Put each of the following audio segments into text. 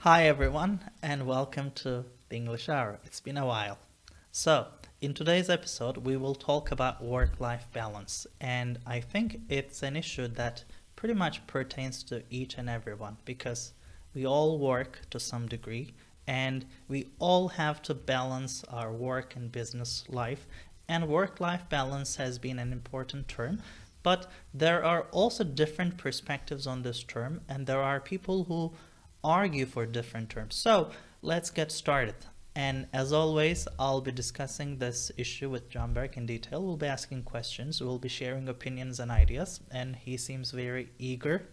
Hi everyone, and welcome to the English Hour. It's been a while. So, in today's episode, we will talk about work-life balance, and I think it's an issue that pretty much pertains to each and everyone because we all work to some degree, and we all have to balance our work and business life, and work-life balance has been an important term. But there are also different perspectives on this term, and there are people who argue for different terms. So let's get started. And as always, I'll be discussing this issue with John Berg in detail. We'll be asking questions, we'll be sharing opinions and ideas, and he seems very eager.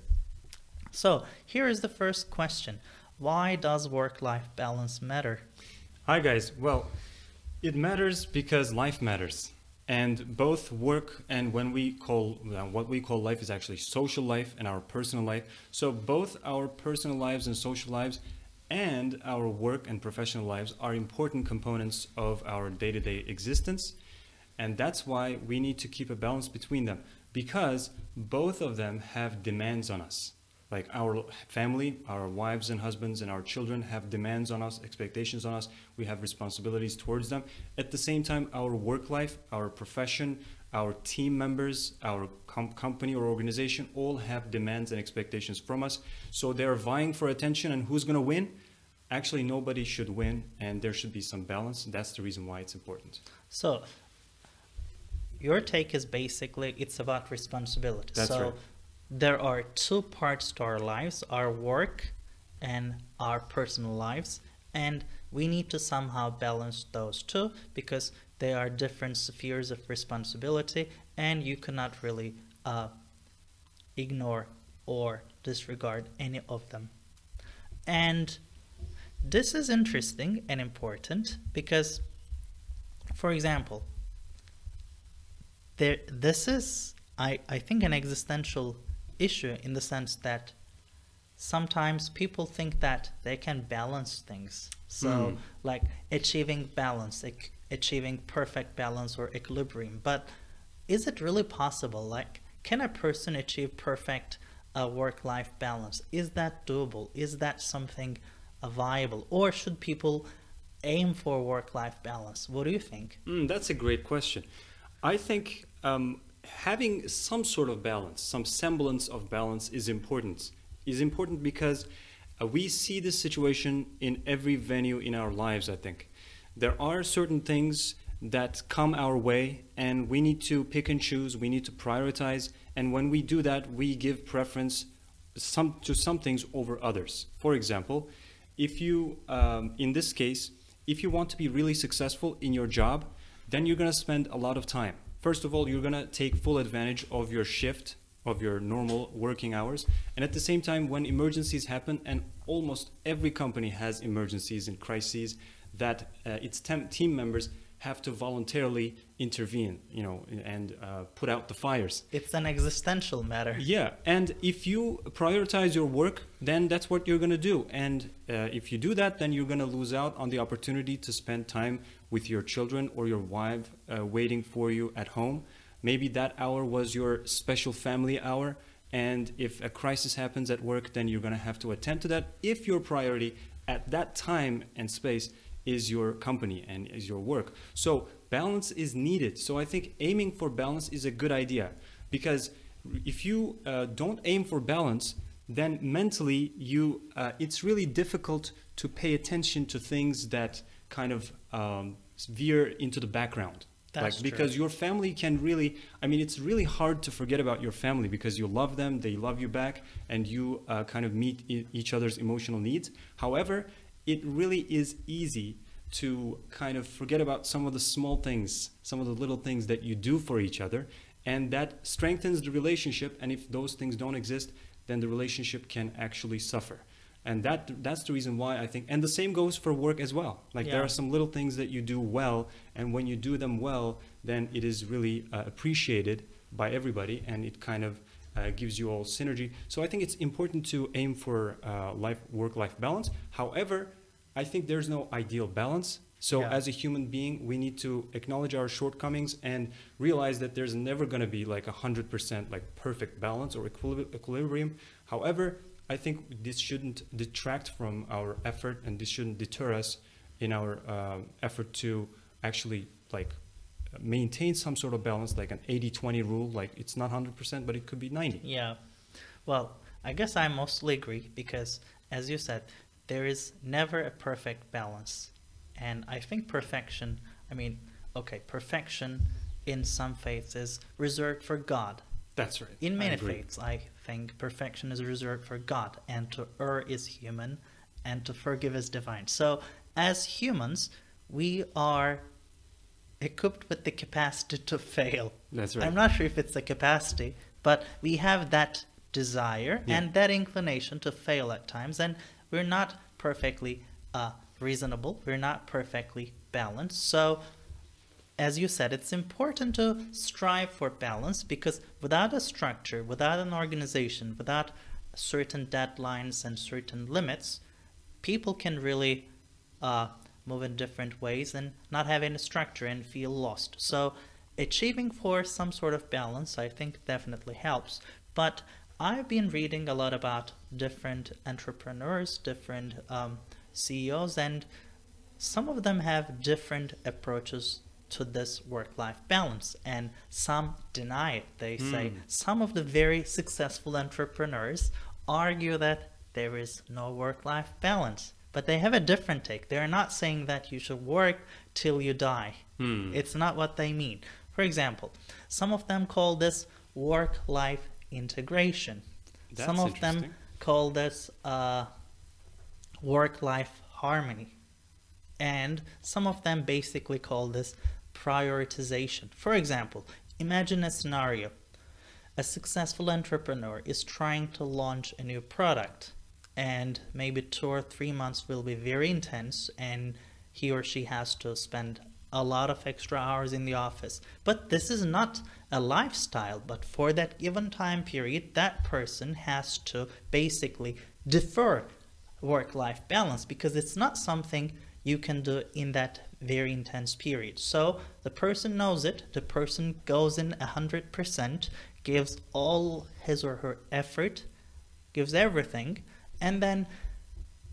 So here is the first question. Why does work-life balance matter? Hi guys. Well, it matters because life matters. And both work and what we call life is actually social life and our personal life. So both our personal lives and social lives and our work and professional lives are important components of our day-to-day existence. And that's why we need to keep a balance between them, because both of them have demands on us. Like our family, our wives and husbands and our children have demands on us, expectations on us. We have responsibilities towards them. At the same time, our work life, our profession, our team members, our company or organization all have demands and expectations from us. So they're vying for attention, and who's going to win? Actually, nobody should win, and there should be some balance. That's the reason why it's important. So your take is basically it's about responsibility. That's right. There are two parts to our lives, our work and our personal lives, and we need to somehow balance those two because they are different spheres of responsibility, and you cannot really ignore or disregard any of them. And this is interesting and important because, for example, this is, I think, an existential issue in the sense that sometimes people think that they can balance things. So like achieving balance, like achieving perfect balance or equilibrium. But is it really possible? Like, can a person achieve perfect work-life balance? Is that doable? Is that something viable? Or should people aim for work-life balance? What do you think? That's a great question. I think having some sort of balance, some semblance of balance is important. Is important because we see this situation in every venue in our lives, I think. There are certain things that come our way, and we need to pick and choose, we need to prioritize, and when we do that, we give preference to some things over others. For example, if you, in this case, if you want to be really successful in your job, then you're going to spend a lot of time. First of all, you're going to take full advantage of your shift, of your normal working hours. And at the same time, when emergencies happen, and almost every company has emergencies and crises, that its team members have to voluntarily intervene, and put out the fires. It's an existential matter. Yeah, and if you prioritize your work, then that's what you're going to do. And if you do that, then you're going to lose out on the opportunity to spend time with your children or your wife waiting for you at home. Maybe that hour was your special family hour, and if a crisis happens at work, then you're going to have to attend to that if your priority at that time and space is your company and is your work. So balance is needed. So I think aiming for balance is a good idea, because if you don't aim for balance, then mentally it's really difficult to pay attention to things that kind of veer into the background. That's because true. your family can really, it's really hard to forget about your family because you love them, they love you back, and you kind of meet each other's emotional needs. However, it really is easy to kind of forget about some of the small things, some of the little things that you do for each other, and that strengthens the relationship. And if those things don't exist, then the relationship can actually suffer. And that's the reason why I think, and the same goes for work as well. Like there are some little things that you do well, and when you do them well, then it is really appreciated by everybody, and it kind of gives you all synergy. So I think it's important to aim for work-life balance. However, I think there's no ideal balance. So as a human being, we need to acknowledge our shortcomings and realize that there's never going to be like 100% like perfect balance or equilibrium. However, I think this shouldn't detract from our effort, and this shouldn't deter us in our effort to actually like maintain some sort of balance, like an 80-20 rule. Like it's not 100%, but it could be 90. Yeah. Well, I guess I mostly agree because, as you said, there is never a perfect balance. And I think perfection, perfection in some faiths is reserved for God. That's right. In many faiths, I think perfection is reserved for God, and to err is human, and to forgive is divine. So, as humans, we are equipped with the capacity to fail. That's right. I'm not sure if it's a capacity, but we have that desire and that inclination to fail at times, and we're not perfectly reasonable. We're not perfectly balanced. So, as you said, it's important to strive for balance, because without a structure, without an organization, without certain deadlines and certain limits, people can really move in different ways and not have any structure and feel lost. So achieving for some sort of balance, I think, definitely helps. But I've been reading a lot about different entrepreneurs, different CEOs, and some of them have different approaches to this work-life balance, and some deny it. They say some of the very successful entrepreneurs argue that there is no work-life balance, but they have a different take. They're not saying that you should work till you die. It's not what they mean. For example, some of them call this work-life integration. That's some of them call this work-life harmony. And some of them basically call this prioritization. For example, imagine a scenario. A successful entrepreneur is trying to launch a new product, and maybe 2 or 3 months will be very intense, and he or she has to spend a lot of extra hours in the office. But this is not a lifestyle, but for that given time period, that person has to basically defer work-life balance, because it's not something you can do in that very intense period. So the person knows it, the person goes in 100%, gives all his or her effort, gives everything, and then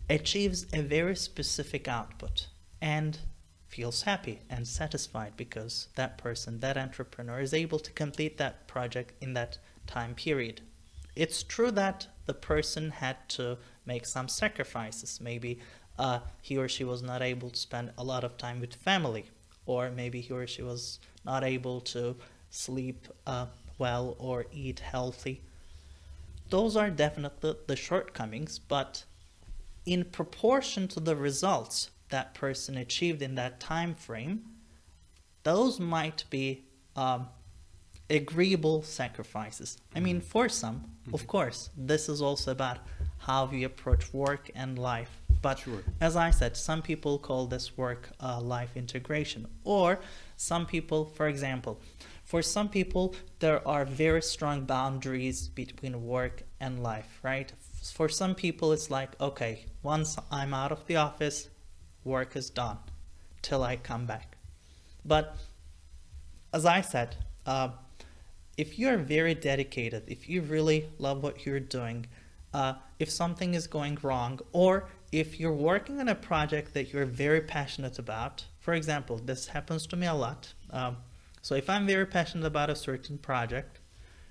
achieves a very specific output and feels happy and satisfied because that person, that entrepreneur, is able to complete that project in that time period. It's true that the person had to make some sacrifices. Maybe he or she was not able to spend a lot of time with family, or maybe he or she was not able to sleep well or eat healthy. Those are definitely the shortcomings, but in proportion to the results that person achieved in that time frame, those might be agreeable sacrifices. I mean, for some, of course, this is also about how we approach work and life. But as I said, some people call this work-life integration. Or some people, for example, for some people, there are very strong boundaries between work and life, right? For some people, it's like, okay, once I'm out of the office, work is done till I come back. But as I said, if you're very dedicated, if you really love what you're doing, if something is going wrong, or if you're working on a project that you're very passionate about, for example, this happens to me a lot. So if I'm very passionate about a certain project,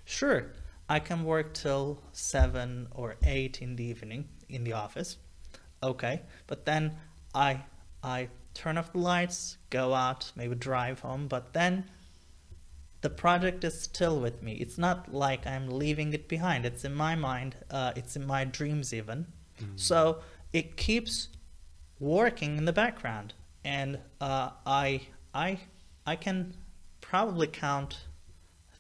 sure, I can work till 7 or 8 in the evening in the office. Okay, but then I turn off the lights, go out, maybe drive home, but then the project is still with me. It's not like I'm leaving it behind. It's in my mind. It's in my dreams even. So it keeps working in the background, and I can probably count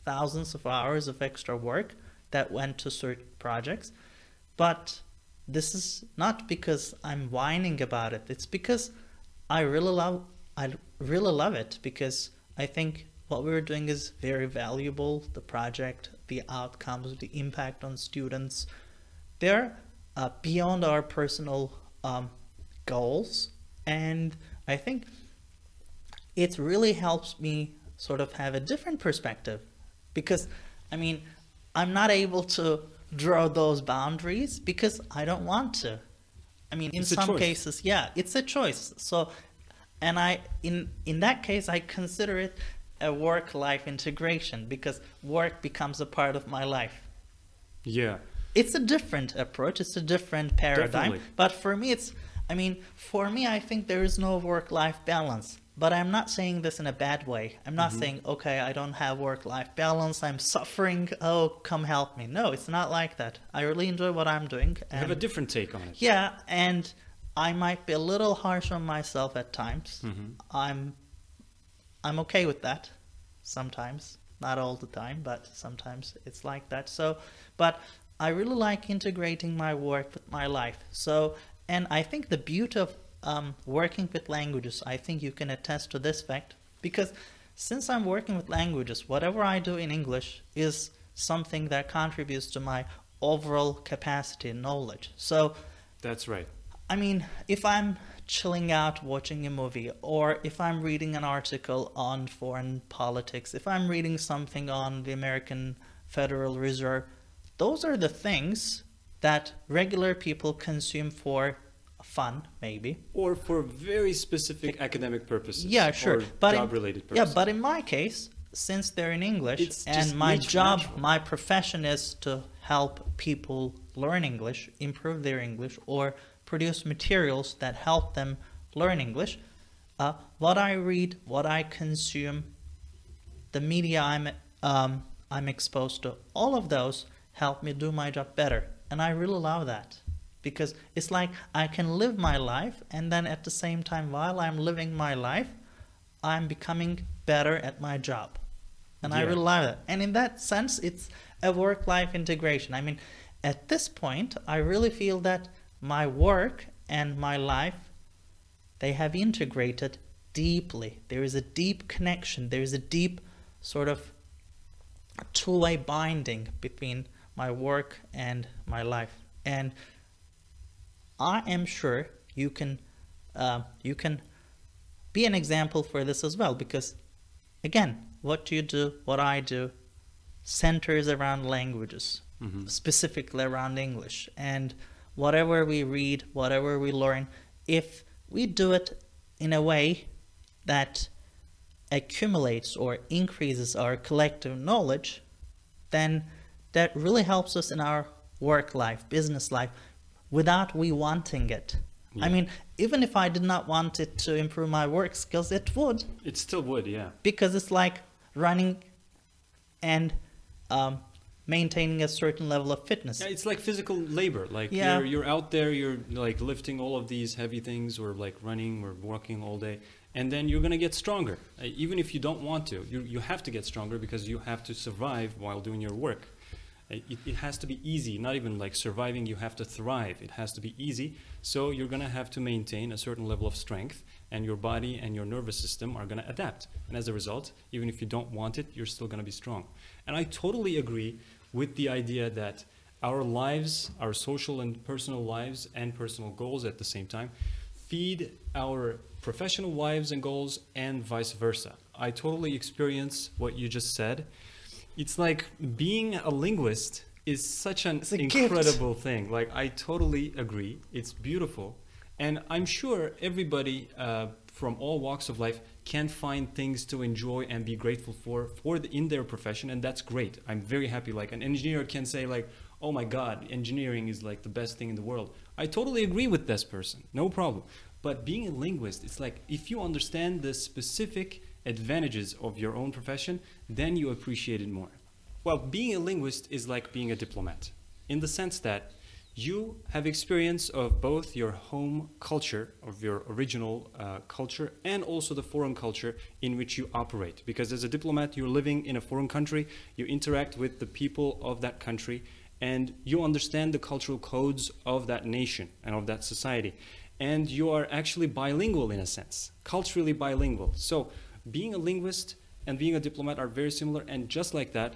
thousands of hours of extra work that went to certain projects. But this is not because I'm whining about it. It's because I really love it, because I think what we were doing is very valuable. The project, the outcomes, the impact on students, they're beyond our personal goals. And I think it really helps me sort of have a different perspective, because I mean, I'm not able to draw those boundaries because I don't want to. I mean, in It's a some choice. cases, yeah, it's a choice. So, and in that case, I consider it a work-life integration because work becomes a part of my life. Yeah. It's a different approach. It's a different paradigm. Definitely. But for me, for me, I think there is no work-life balance. But I'm not saying this in a bad way. I'm not saying, okay, I don't have work-life balance. I'm suffering. Oh, come help me. No, it's not like that. I really enjoy what I'm doing. I have a different take on it. Yeah, and I might be a little harsh on myself at times. I'm okay with that sometimes. Not all the time, but sometimes it's like that. So, but I really like integrating my work with my life. So, and I think the beauty of working with languages, I think you can attest to this fact, because since I'm working with languages, whatever I do in English is something that contributes to my overall capacity and knowledge. So, That's right. I mean, if I'm chilling out watching a movie, or if I'm reading an article on foreign politics, if I'm reading something on the American Federal Reserve, those are the things that regular people consume for fun, maybe. Or for very specific academic purposes. Yeah, sure. Or But job-related yeah, purposes. but in my case, since they're in English, It's and just my job, natural. my profession is to help people learn English, improve their English, or produce materials that help them learn English, what I read, what I consume, the media I'm exposed to, all of those help me do my job better. And I really love that. Because it's like I can live my life, and then at the same time, while I'm living my life, I'm becoming better at my job. And I Yeah. really love that. And in that sense, it's a work-life integration. I mean, at this point, I really feel that my work and my life, they have integrated deeply. There is a deep connection. There is a deep sort of two-way binding between my work and my life. And I am sure you can be an example for this as well, because again, what you do, what I do, centers around languages, specifically around English. And whatever we read, whatever we learn, if we do it in a way that accumulates or increases our collective knowledge, then that really helps us in our work life, business life, without we wanting it. Yeah. I mean, even if I did not want it to improve my work skills, it would, It still would, yeah. because it's like running and maintaining a certain level of fitness. Yeah, it's like physical labor. Like Yeah. you're out there, you're like lifting all of these heavy things, or like running or walking all day, and then you're gonna get stronger. Even if you don't want to, you have to get stronger because you have to survive while doing your work. It has to be easy, not even like surviving, you have to thrive. It has to be easy. So you're gonna have to maintain a certain level of strength, and your body and your nervous system are gonna adapt. And as a result, even if you don't want it, you're still gonna be strong. And I totally agree with the idea that our lives, our social and personal lives and personal goals at the same time, feed our professional lives and goals, and vice versa. I totally experience what you just said. It's like being a linguist is such an It's a gift. incredible thing. Like, I totally agree. It's beautiful. And I'm sure everybody from all walks of life can find things to enjoy and be grateful for in their profession, and that's great. I'm very happy. Like, an engineer can say like, oh my God, engineering is like the best thing in the world. I totally agree with this person, no problem. But being a linguist, it's like, if you understand the specific advantages of your own profession, then you appreciate it more. Well, being a linguist is like being a diplomat, in the sense that you have experience of both your home culture, of your original culture, and also the foreign culture in which you operate. Because as a diplomat, you're living in a foreign country, you interact with the people of that country, and you understand the cultural codes of that nation and of that society. And you are actually bilingual in a sense, culturally bilingual. So being a linguist and being a diplomat are very similar, and just like that,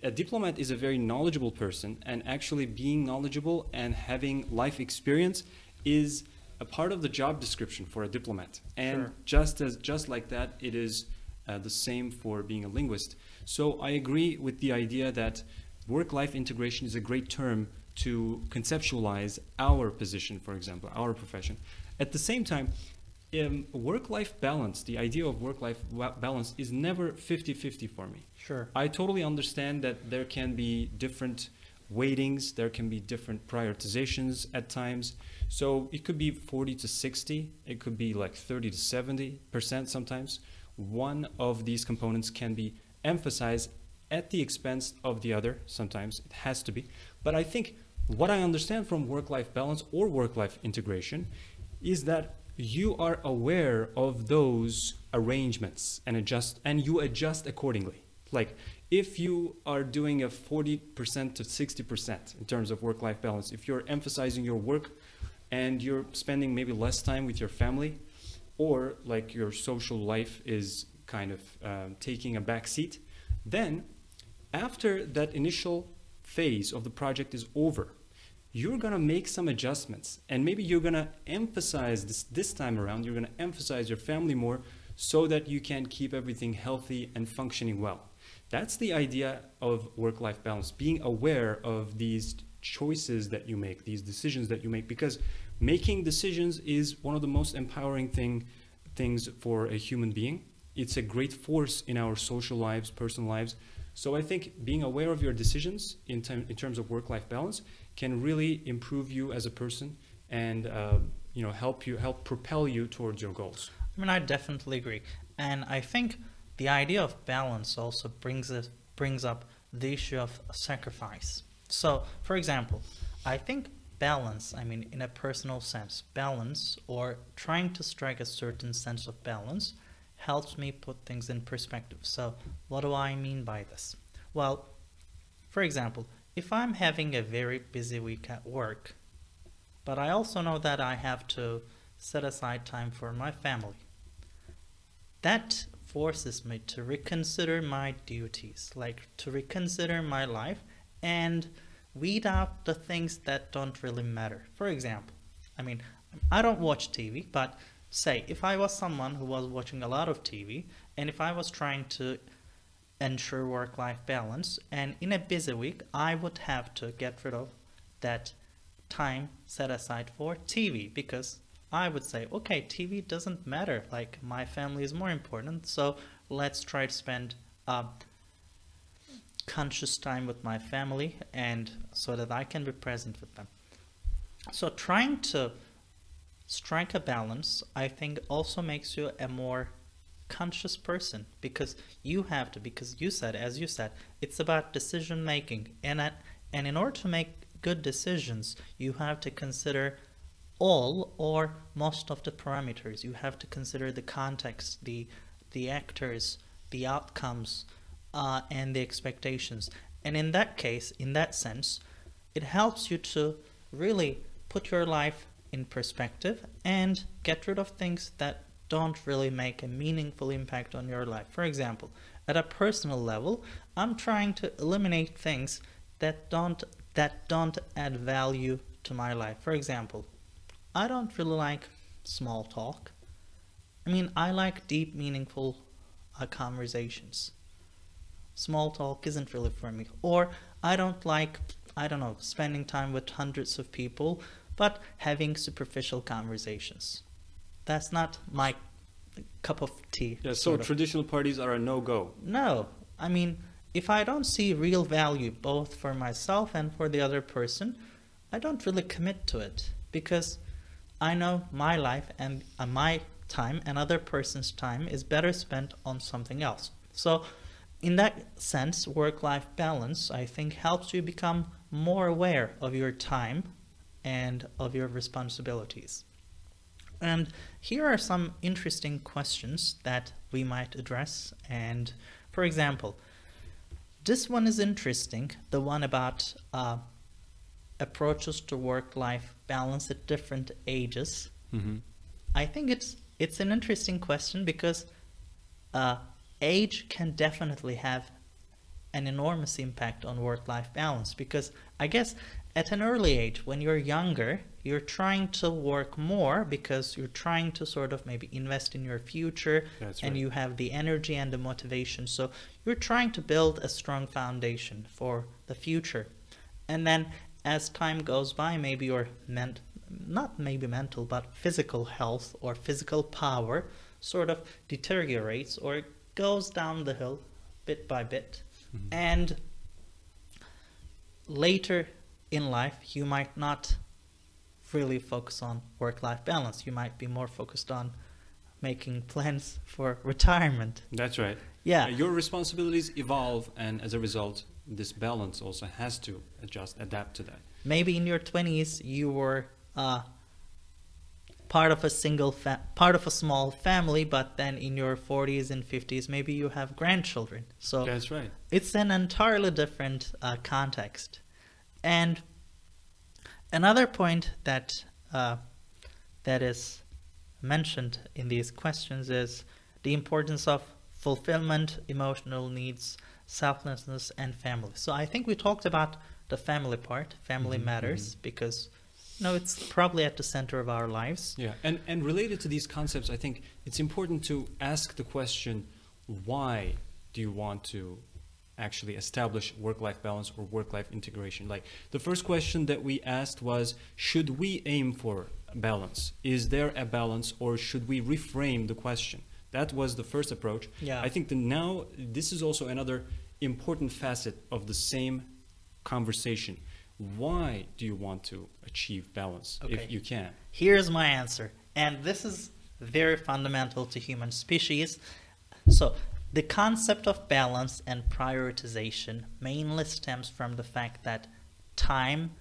a diplomat is a very knowledgeable person, and actually being knowledgeable and having life experience is a part of the job description for a diplomat. And just like that, it is the same for being a linguist. So I agree with the idea that work-life integration is a great term to conceptualize our position, for example, our profession. At the same time, work-life balance, the idea of work-life balance is never 50-50 for me. Sure. I totally understand that there can be different weightings, there can be different prioritizations at times. So it could be 40 to 60, it could be like 30 to 70% sometimes. One of these components can be emphasized at the expense of the other, sometimes it has to be. But I think what I understand from work-life balance or work-life integration is that you are aware of those arrangements and you adjust accordingly. Like if you are doing a 40% to 60% in terms of work-life balance, if you're emphasizing your work and you're spending maybe less time with your family, or like your social life is kind of taking a back seat, then after that initial phase of the project is over, you're going to make some adjustments, and maybe you're going to emphasize this time around, you're going to emphasize your family more so that you can keep everything healthy and functioning well. That's the idea of work-life balance, being aware of these choices that you make, these decisions that you make, because making decisions is one of the most empowering things for a human being. It's a great force in our social lives, personal lives. So I think being aware of your decisions in terms of work-life balance can really improve you as a person and help propel you towards your goals. I mean, I definitely agree. And I think the idea of balance also brings up the issue of sacrifice. So, for example, I think balance, I mean, in a personal sense, balance or trying to strike a certain sense of balance helps me put things in perspective. So what do I mean by this? Well, for example, if I'm having a very busy week at work, but I also know that I have to set aside time for my family, that forces me to reconsider my duties, like to reconsider my life and weed out the things that don't really matter. For example, I mean, I don't watch TV, but say if I was someone who was watching a lot of TV and if I was trying to ensure work-life balance, and in a busy week I would have to get rid of that time set aside for TV, because I would say, okay, TV doesn't matter, like my family is more important, so let's try to spend conscious time with my family and so that I can be present with them. So trying to strike a balance, I think, also makes you a more conscious person, because you have to, because you said, as you said, it's about decision making, and in order to make good decisions, you have to consider all or most of the parameters. You have to consider the context, the actors, the outcomes, and the expectations. And in that case, in that sense, it helps you to really put your life in perspective and get rid of things that don't really make a meaningful impact on your life. For example, at a personal level, I'm trying to eliminate things that don't add value to my life. For example, I don't really like small talk. I mean, I like deep, meaningful conversations. Small talk isn't really for me. Or I don't like, spending time with hundreds of people, but having superficial conversations. That's not my cup of tea. Yeah, so traditional parties are a no-go. No. I mean, if I don't see real value both for myself and for the other person, I don't really commit to it, because I know my life and my time and other person's time is better spent on something else. So in that sense, work-life balance, I think, helps you become more aware of your time and of your responsibilities. And here are some interesting questions that we might address. And for example, this one is interesting, the one about approaches to work-life balance at different ages. Mm-hmm. I think it's an interesting question, because age can definitely have an enormous impact on work-life balance, because I guess at an early age, when you're younger, you're trying to work more because you're trying to sort of maybe invest in your future. That's and right. you have the energy and the motivation. So you're trying to build a strong foundation for the future. And then as time goes by, maybe your not maybe mental, but physical health or physical power sort of deteriorates or goes down the hill bit by bit. And later in life, you might not really focus on work-life balance. You might be more focused on making plans for retirement. That's right. Yeah. Your responsibilities evolve, and as a result, this balance also has to adapt to that. Maybe in your 20s you were part of a small family, but then in your 40s and 50s maybe you have grandchildren. So That's right. it's an entirely different context. And another point that is mentioned in these questions is the importance of fulfillment, emotional needs, selflessness, and family. So I think we talked about the family part. Family matters because it's probably at the center of our lives. Yeah, and related to these concepts, I think it's important to ask the question, why do you want to actually establish work-life balance or work-life integration? Like the first question that we asked was, should we aim for balance? Is there a balance, or should we reframe the question? That was the first approach. Yeah. I think that now this is also another important facet of the same conversation. Why do you want to achieve balance if you can? Here's my answer, and this is very fundamental to human species. So the concept of balance and prioritization mainly stems from the fact that time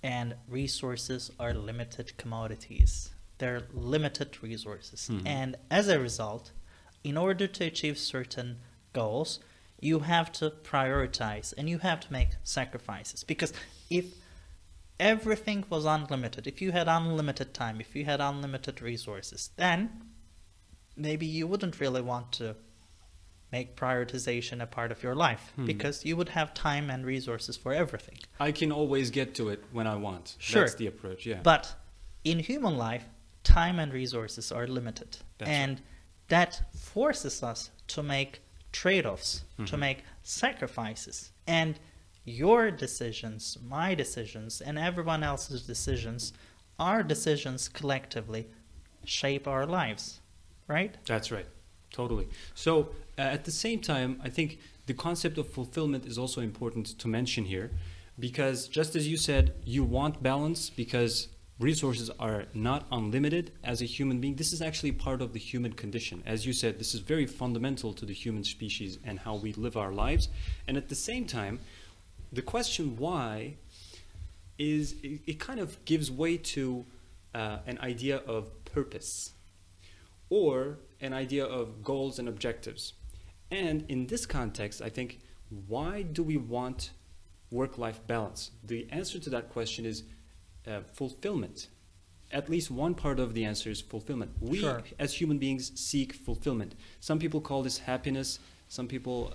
and resources are limited commodities. They're limited resources. And as a result, in order to achieve certain goals, you have to prioritize and you have to make sacrifices. Because if everything was unlimited, if you had unlimited time, if you had unlimited resources, then maybe you wouldn't really want to make prioritization a part of your life because you would have time and resources for everything. I can always get to it when I want. Sure. That's the approach, yeah. But in human life, time and resources are limited. That's and that forces us to make trade-offs, to make sacrifices. And your decisions, my decisions, and everyone else's decisions, our decisions collectively shape our lives, right? That's right. Totally. So at the same time, I think the concept of fulfillment is also important to mention here, because just as you said, you want balance because resources are not unlimited as a human being. This is actually part of the human condition. As you said, this is very fundamental to the human species and how we live our lives. And at the same time, the question why is, it kind of gives way to an idea of purpose or an idea of goals and objectives. And in this context, I think, why do we want work-life balance? The answer to that question is fulfillment. At least one part of the answer is fulfillment. We, as human beings, seek fulfillment. Some people call this happiness. Some people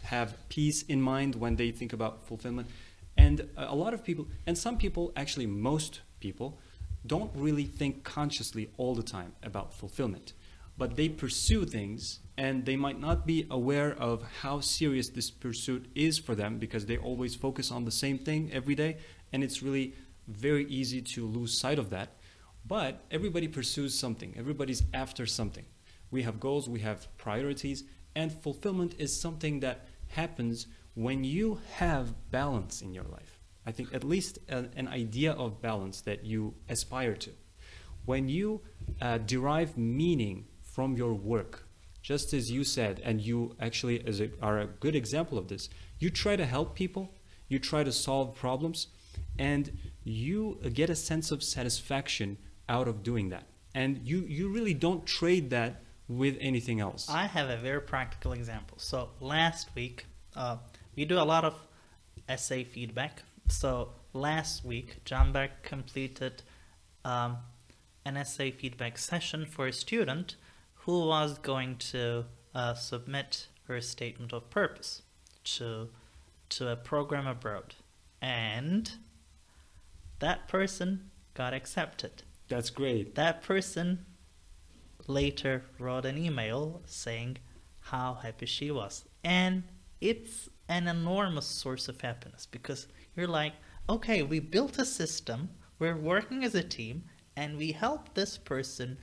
have peace in mind when they think about fulfillment. And a lot of people, and some people, actually most people, don't really think consciously all the time about fulfillment. But they pursue things, and they might not be aware of how serious this pursuit is for them because they always focus on the same thing every day, and it's really very easy to lose sight of that. But everybody pursues something. Everybody's after something. We have goals, we have priorities, and fulfillment is something that happens when you have balance in your life. I think at least an idea of balance that you aspire to. When you derive meaning from your work, just as you said, and you actually are a good example of this, you try to help people, you try to solve problems, and you get a sense of satisfaction out of doing that. And you really don't trade that with anything else. I have a very practical example. So last week, we do a lot of essay feedback. So last week, Canberk completed an essay feedback session for a student who was going to submit her statement of purpose to a program abroad. And that person got accepted. That's great. That person later wrote an email saying how happy she was. And it's an enormous source of happiness because you're like, okay, we built a system, we're working as a team, and we helped this person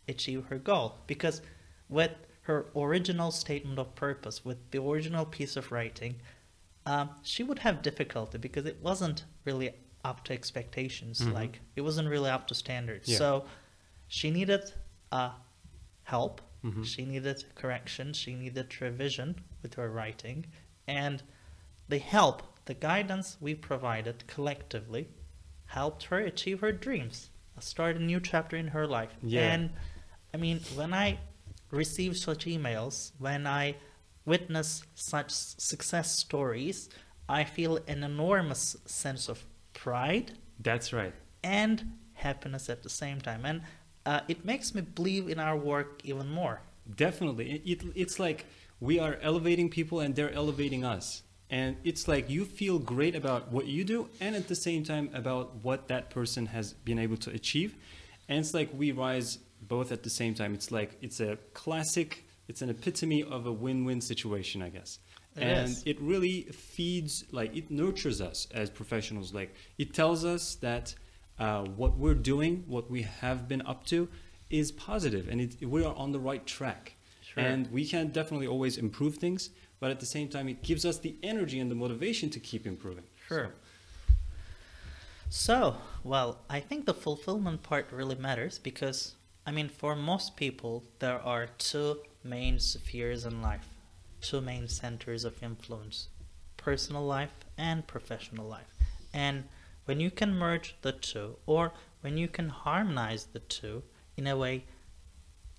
achieve her goal. Because with her original statement of purpose, with the original piece of writing, she would have difficulty because it wasn't really up to expectations. Like, it wasn't really up to standards. Yeah. So she needed help. She needed correction. She needed revision with her writing. And the help, the guidance we provided collectively helped her achieve her dreams, start a new chapter in her life. Yeah. And I mean, when I receive such emails, when I witness such success stories, I feel an enormous sense of pride. That's right. And happiness at the same time. And it makes me believe in our work even more. Definitely. It's like we are elevating people and they're elevating us. And it's like you feel great about what you do and at the same time about what that person has been able to achieve. And it's like we rise both at the same time. It's like it's a classic, it's an epitome of a win-win situation, I guess. It really feeds, like it nurtures us as professionals. Like it tells us that what we're doing, what we have been up to is positive and we are on the right track. Sure. And we can definitely always improve things, but at the same time, it gives us the energy and the motivation to keep improving. Sure. So, well, I think the fulfillment part really matters because, I mean, for most people, there are two main spheres in life, two main centers of influence, personal life and professional life. And when you can merge the two, or when you can harmonize the two in a way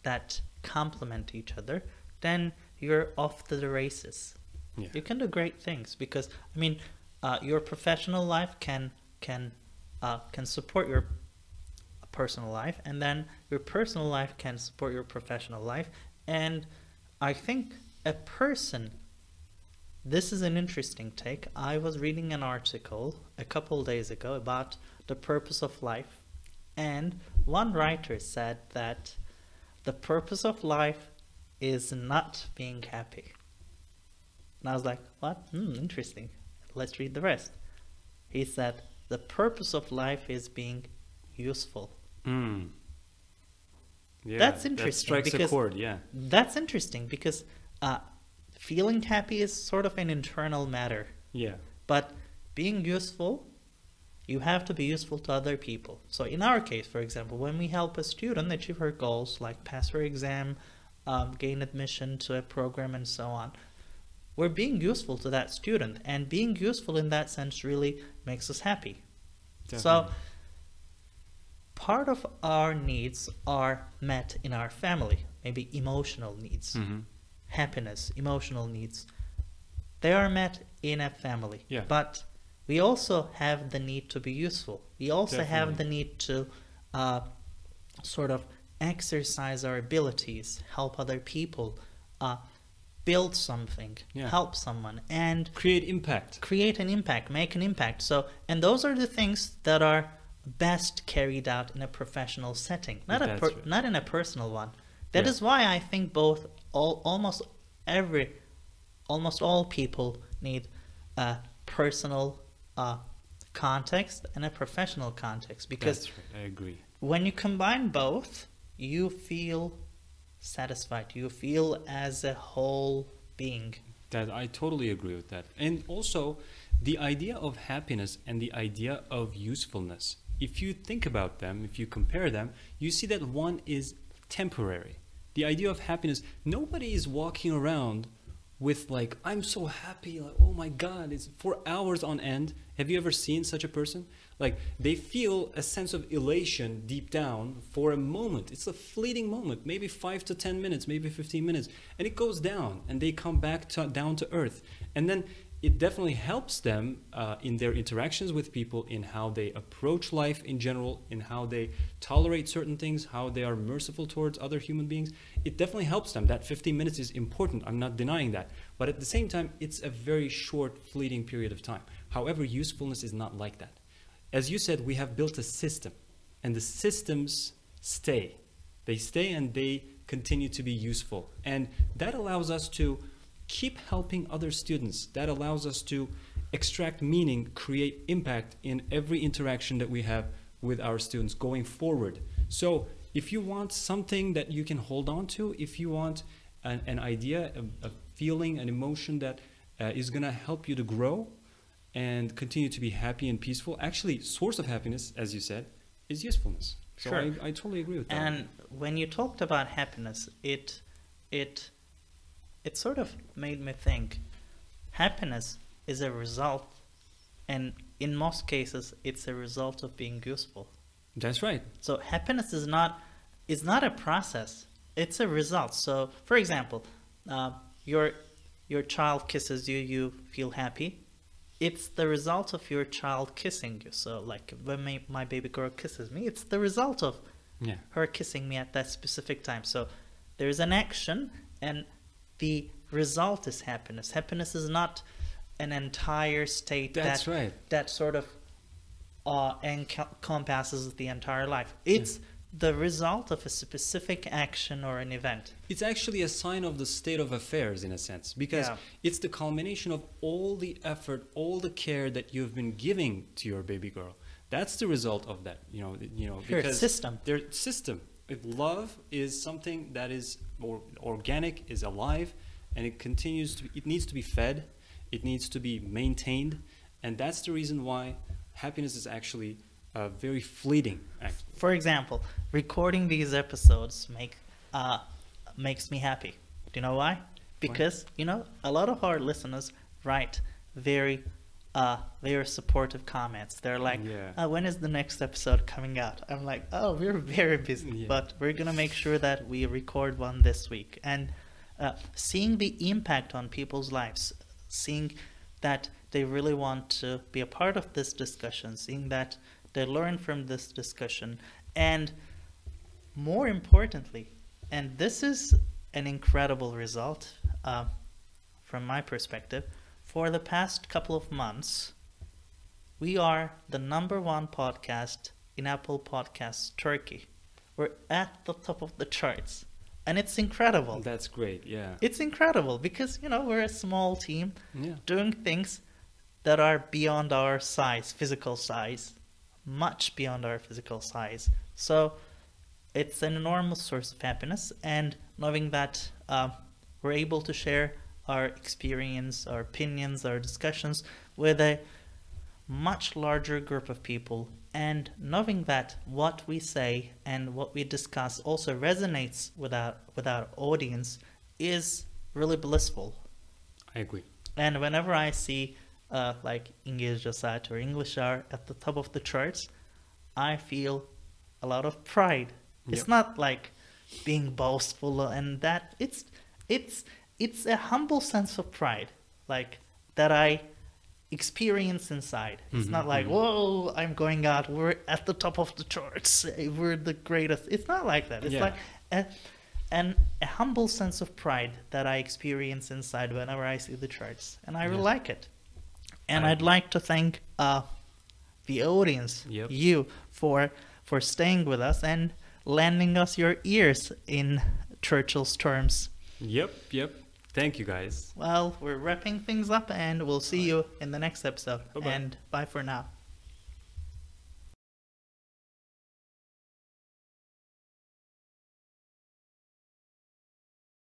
that complement each other, then you're off to the races. Yeah. You can do great things because, I mean, your professional life can support your personal life, and then your personal life can support your professional life. And I think a person, this is an interesting take. I was reading an article a couple of days ago about the purpose of life, and one writer said that the purpose of life is not being happy. And I was like, what? Interesting. Let's read the rest. He said, the purpose of life is being useful. Yeah, That's interesting. That strikes a chord, yeah. That's interesting because feeling happy is sort of an internal matter. Yeah. But being useful, you have to be useful to other people. So in our case, for example, when we help a student achieve her goals, like pass her exam, gain admission to a program and so on, we're being useful to that student. And being useful in that sense really makes us happy. Definitely. So part of our needs are met in our family, maybe emotional needs, happiness, emotional needs. They are met in a family. Yeah. But we also have the need to be useful. We also have the need to sort of exercise our abilities, help other people, build something, help someone, and create impact. Create an impact, make an impact. So, and those are the things that are best carried out in a professional setting, not in a personal one. That is why I think almost all people need a personal context and a professional context, because that's right, I agree. When you combine both, you feel satisfied. You feel as a whole being. That I totally agree with that. And also the idea of happiness and the idea of usefulness, if you think about them, if you compare them, you see that one is temporary. The idea of happiness, nobody is walking around with like, I'm so happy, like, oh my God, it's for hours on end. Have you ever seen such a person? Like, they feel a sense of elation deep down for a moment. It's a fleeting moment, maybe 5 to 10 minutes, maybe 15 minutes, and it goes down and they come back down to earth. And then it definitely helps them in their interactions with people, in how they approach life in general, in how they tolerate certain things, how they are merciful towards other human beings. It definitely helps them. That 15 minutes is important. I'm not denying that. But at the same time, it's a very short, fleeting period of time. However, usefulness is not like that. as you said, we have built a system, and the systems stay. They stay and they continue to be useful. And that allows us to keep helping other students. That allows us to extract meaning, create impact in every interaction that we have with our students going forward. So if you want something that you can hold on to, if you want an idea, a feeling, an emotion that is going to help you to grow and continue to be happy and peaceful, actually, source of happiness, as you said, is usefulness. So Sure. I totally agree with that. And when you talked about happiness, it sort of made me think happiness is a result, and in most cases it's a result of being useful. That's right. So happiness is not a process, it's a result. So for example, your child kisses you, you feel happy. It's the result of your child kissing you. So like when my baby girl kisses me, it's the result of Yeah. her kissing me at that specific time. So there's an action, and the result is happiness. Happiness is not an entire state That's right. that sort of encompasses the entire life. It's the result of a specific action or an event. It's actually a sign of the state of affairs in a sense, because Yeah. it's the culmination of all the effort, all the care that you've been giving to your baby girl. That's the result of that, Sure, because system. their system. If love is something that is more organic, is alive, and it needs to be fed, it needs to be maintained, and that's the reason why happiness is actually very fleeting. Actually. For example, recording these episodes makes me happy. Do you know why? Because a lot of our listeners write very supportive comments. They're like, Yeah. when is the next episode coming out? I'm like, oh, we're very busy, Yeah. but we're gonna make sure that we record one this week. And seeing the impact on people's lives, seeing that they really want to be a part of this discussion, seeing that they learn from this discussion, and more importantly, and this is an incredible result from my perspective, for the past couple of months, we are the #1 podcast in Apple Podcasts Turkey. We're at the top of the charts, and it's incredible. That's great. Yeah. It's incredible because, we're a small team Yeah. doing things that are beyond our size, physical size, much beyond our physical size. So it's an enormous source of happiness, and knowing that we're able to share our experience, our opinions, our discussions with a much larger group of people, and knowing that what we say and what we discuss also resonates with our audience is really blissful. I agree. And whenever I see like İngilizce Saati or English Hour at the top of the charts, I feel a lot of pride. It's Yep. not like being boastful, and that it's a humble sense of pride, like that I experience inside. It's not like, whoa, I'm going out, we're at the top of the charts, we're the greatest. It's not like that. It's Yeah. like a humble sense of pride that I experience inside whenever I see the charts, and I really like it. And I'd like to thank the audience, Yep. you, for staying with us and lending us your ears, in Churchill's terms. Yep. Thank you, guys. Well, we're wrapping things up, and we'll see you in the next episode. Bye-bye. And bye for now.